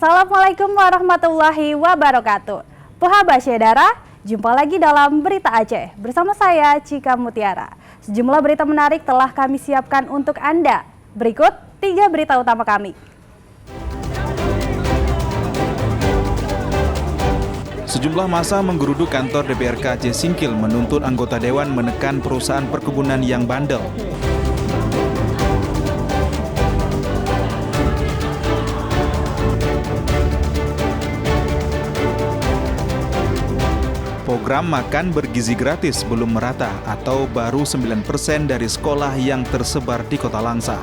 Assalamualaikum warahmatullahi wabarakatuh. Poha Syedara, jumpa lagi dalam Berita Aceh bersama saya Cika Mutiara. Sejumlah berita menarik telah kami siapkan untuk Anda. Berikut 3 berita utama kami. Sejumlah massa menggeruduk kantor DPRK Aceh Singkil menuntut anggota dewan menekan perusahaan perkebunan yang bandel. Program makan bergizi gratis belum merata atau baru 9% dari sekolah yang tersebar di Kota Langsa.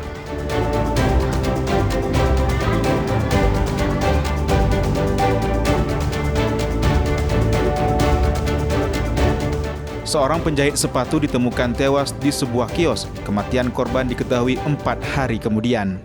Seorang penjahit sepatu ditemukan tewas di sebuah kios. Kematian korban diketahui 4 hari kemudian.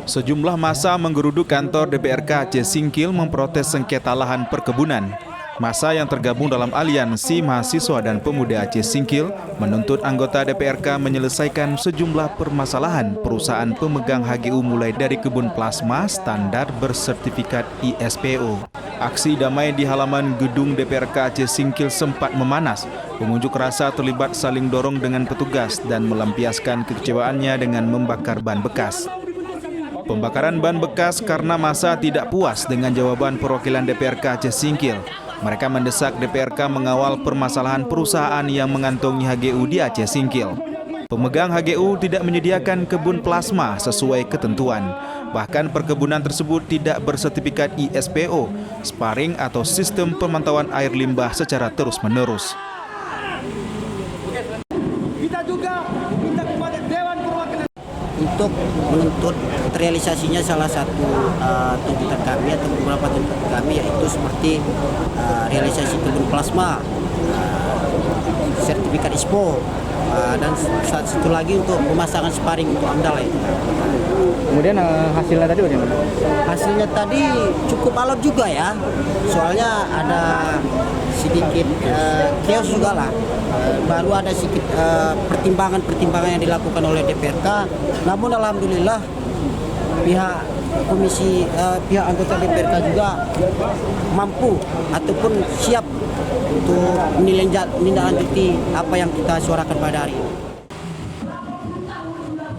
Sejumlah massa menggeruduk kantor DPRK Aceh Singkil memprotes sengketa lahan perkebunan. Massa yang tergabung dalam aliansi mahasiswa dan pemuda Aceh Singkil menuntut anggota DPRK menyelesaikan sejumlah permasalahan perusahaan pemegang HGU mulai dari kebun plasma standar bersertifikat ISPO. Aksi damai di halaman gedung DPRK Aceh Singkil sempat memanas. Pengunjuk rasa terlibat saling dorong dengan petugas dan melampiaskan kekecewaannya dengan membakar ban bekas. Pembakaran ban bekas karena massa tidak puas dengan jawaban perwakilan DPRK Aceh Singkil. Mereka mendesak DPRK mengawal permasalahan perusahaan yang mengantongi HGU di Aceh Singkil. Pemegang HGU tidak menyediakan kebun plasma sesuai ketentuan. Bahkan perkebunan tersebut tidak bersertifikat ISPO, sparring atau sistem pemantauan air limbah secara terus-menerus. Kita juga minta kepada Dewan Perwakilan untuk menuntut realisasinya salah satu tuntutan kami atau beberapa tuntutan kami yaitu seperti realisasi kebun plasma, sertifikat ISPO, dan satu lagi untuk pemasangan sparring untuk AMDAL itu. Kemudian hasilnya tadi bagaimana? Hasilnya tadi cukup alot juga ya, soalnya ada sedikit chaos juga lah. Baru ada sedikit pertimbangan yang dilakukan oleh DPRK, namun alhamdulillah pihak anggota DPRK juga mampu ataupun siap untuk menindaklanjuti apa yang kita suarakan pada hari ini.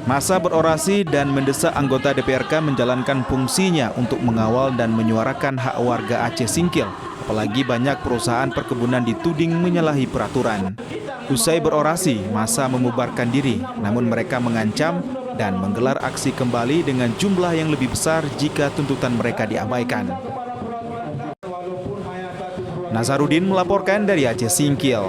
Massa berorasi dan mendesak anggota DPRK menjalankan fungsinya untuk mengawal dan menyuarakan hak warga Aceh Singkil. Apalagi banyak perusahaan perkebunan dituding menyalahi peraturan. Usai berorasi, massa membubarkan diri, namun mereka mengancam dan menggelar aksi kembali dengan jumlah yang lebih besar jika tuntutan mereka diabaikan. Nazarudin melaporkan dari Aceh Singkil.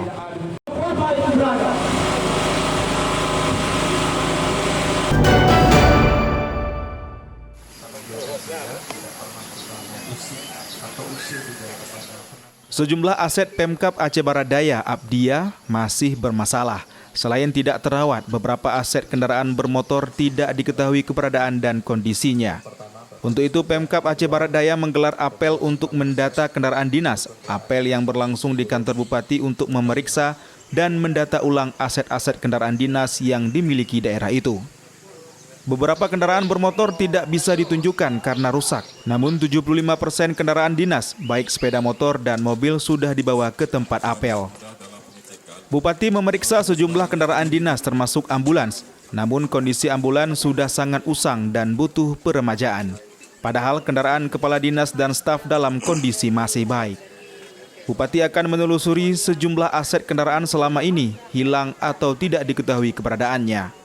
Sejumlah aset Pemkab Aceh Barat Daya Abdia masih bermasalah. Selain tidak terawat, beberapa aset kendaraan bermotor tidak diketahui keberadaan dan kondisinya. Untuk itu, Pemkab Aceh Barat Daya menggelar apel untuk mendata kendaraan dinas. Apel yang berlangsung di kantor Bupati untuk memeriksa dan mendata ulang aset-aset kendaraan dinas yang dimiliki daerah itu. Beberapa kendaraan bermotor tidak bisa ditunjukkan karena rusak. Namun 75% kendaraan dinas, baik sepeda motor dan mobil sudah dibawa ke tempat apel. Bupati memeriksa sejumlah kendaraan dinas termasuk ambulans. Namun kondisi ambulans sudah sangat usang dan butuh peremajaan. Padahal kendaraan kepala dinas dan staf dalam kondisi masih baik. Bupati akan menelusuri sejumlah aset kendaraan selama ini hilang atau tidak diketahui keberadaannya.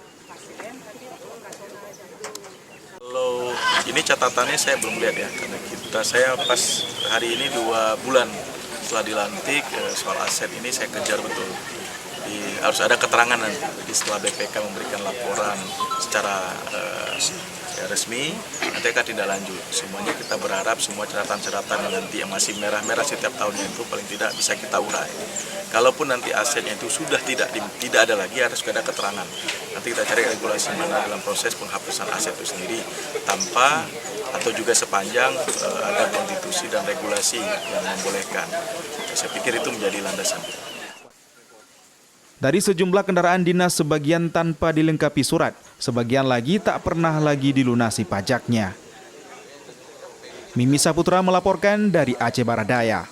Ini catatannya saya belum lihat ya, karena saya pas hari ini 2 bulan setelah dilantik, soal aset ini saya kejar betul. Harus ada keterangan nanti setelah BPK memberikan laporan secara resmi, nanti akan tindak lanjut. Semuanya kita berharap semua catatan-catatan nanti yang masih merah-merah setiap tahunnya itu paling tidak bisa kita urai. Kalaupun nanti asetnya itu sudah tidak ada lagi, harus ada keterangan. Nanti kita cari regulasi mana dalam proses penghapusan aset itu sendiri tanpa atau juga sepanjang ada konstitusi dan regulasi yang membolehkan. Saya pikir itu menjadi landasan. Dari sejumlah kendaraan dinas sebagian tanpa dilengkapi surat, sebagian lagi tak pernah lagi dilunasi pajaknya. Mimi Saputra melaporkan dari Aceh Barat Daya.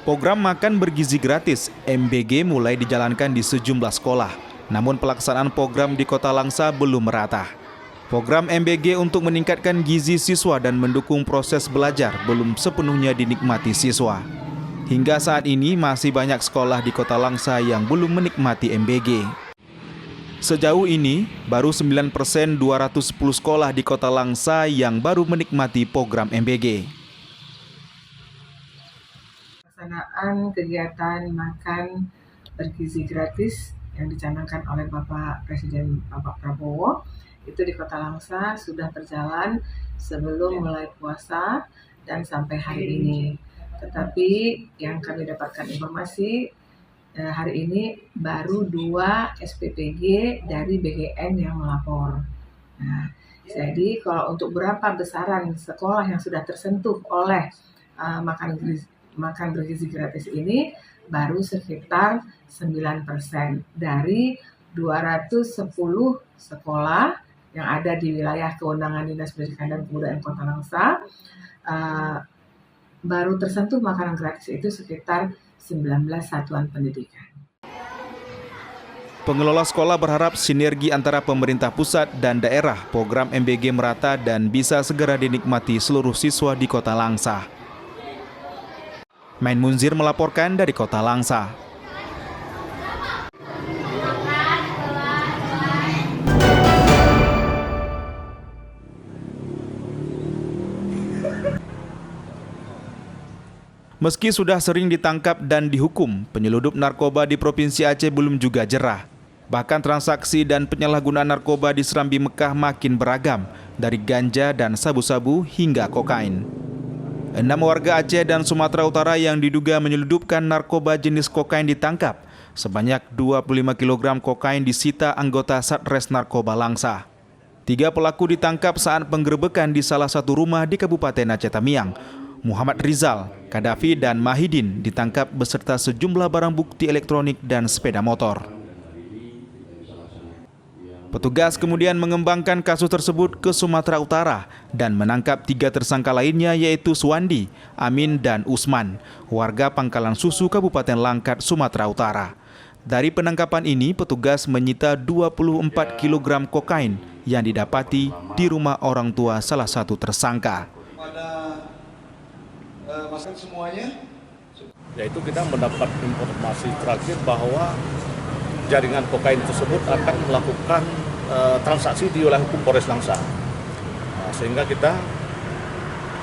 Program makan bergizi gratis MBG mulai dijalankan di sejumlah sekolah. Namun pelaksanaan program di Kota Langsa belum merata. Program MBG untuk meningkatkan gizi siswa dan mendukung proses belajar belum sepenuhnya dinikmati siswa. Hingga saat ini masih banyak sekolah di Kota Langsa yang belum menikmati MBG. Sejauh ini, baru 9% 210 sekolah di Kota Langsa yang baru menikmati program MBG. Pelaksanaan kegiatan makan bergizi gratis yang dicanangkan oleh Bapak Presiden Bapak Prabowo itu di Kota Langsa sudah berjalan sebelum mulai puasa dan sampai hari ini. Tetapi yang kami dapatkan informasi hari ini baru 2 SPPG dari BGN yang melapor. Nah, jadi kalau untuk berapa besaran sekolah yang sudah tersentuh oleh makan bergizi gratis ini baru sekitar 9% dari 210 sekolah yang ada di wilayah kewenangan Dinas Pendidikan dan Kebudayaan Kota Langsa. Baru tersentuh makanan gratis itu sekitar 19 satuan pendidikan. Pengelola sekolah berharap sinergi antara pemerintah pusat dan daerah program MBG merata dan bisa segera dinikmati seluruh siswa di Kota Langsa. Main Munzir melaporkan dari Kota Langsa. Meski sudah sering ditangkap dan dihukum, penyeludup narkoba di Provinsi Aceh belum juga jerah. Bahkan transaksi dan penyalahgunaan narkoba di Serambi Mekah makin beragam, dari ganja dan sabu-sabu hingga kokain. 6 warga Aceh dan Sumatera Utara yang diduga menyeludupkan narkoba jenis kokain ditangkap. Sebanyak 25 kg kokain disita anggota Satres Narkoba Langsa. 3 pelaku ditangkap saat penggerebekan di salah satu rumah di Kabupaten Aceh Tamiang. Muhammad Rizal, Kadafi, dan Mahidin ditangkap beserta sejumlah barang bukti elektronik dan sepeda motor. Petugas kemudian mengembangkan kasus tersebut ke Sumatera Utara dan menangkap 3 tersangka lainnya yaitu Suwandi, Amin, dan Usman, warga Pangkalan Susu Kabupaten Langkat, Sumatera Utara. Dari penangkapan ini, petugas menyita 24 kg kokain yang didapati di rumah orang tua salah satu tersangka. Yaitu kita mendapat informasi terakhir bahwa jaringan kokain tersebut akan melakukan transaksi di wilayah hukum Polres Langsa. Sehingga kita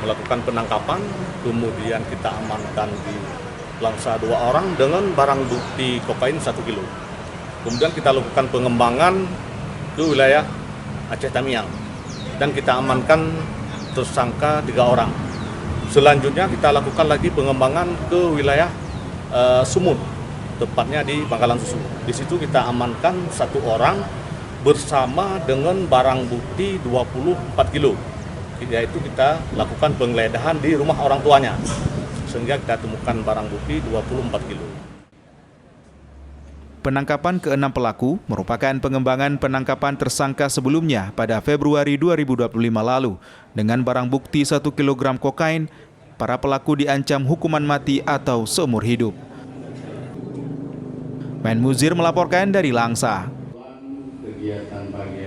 melakukan penangkapan, kemudian kita amankan di Langsa 2 orang dengan barang bukti kokain 1 kilo. Kemudian kita lakukan pengembangan ke wilayah Aceh Tamiang dan kita amankan tersangka 3 orang. Selanjutnya kita lakukan lagi pengembangan ke wilayah Sumut, tepatnya di Pangkalan Susu. Di situ kita amankan 1 orang bersama dengan barang bukti 24 kilo. Yaitu kita lakukan penggeledahan di rumah orang tuanya. Sehingga kita temukan barang bukti 24 kilo. Penangkapan ke-6 pelaku merupakan pengembangan penangkapan tersangka sebelumnya pada Februari 2025 lalu. Dengan barang bukti 1 kg kokain, para pelaku diancam hukuman mati atau seumur hidup. Main Muzir melaporkan dari Langsa. Kegiatan pagi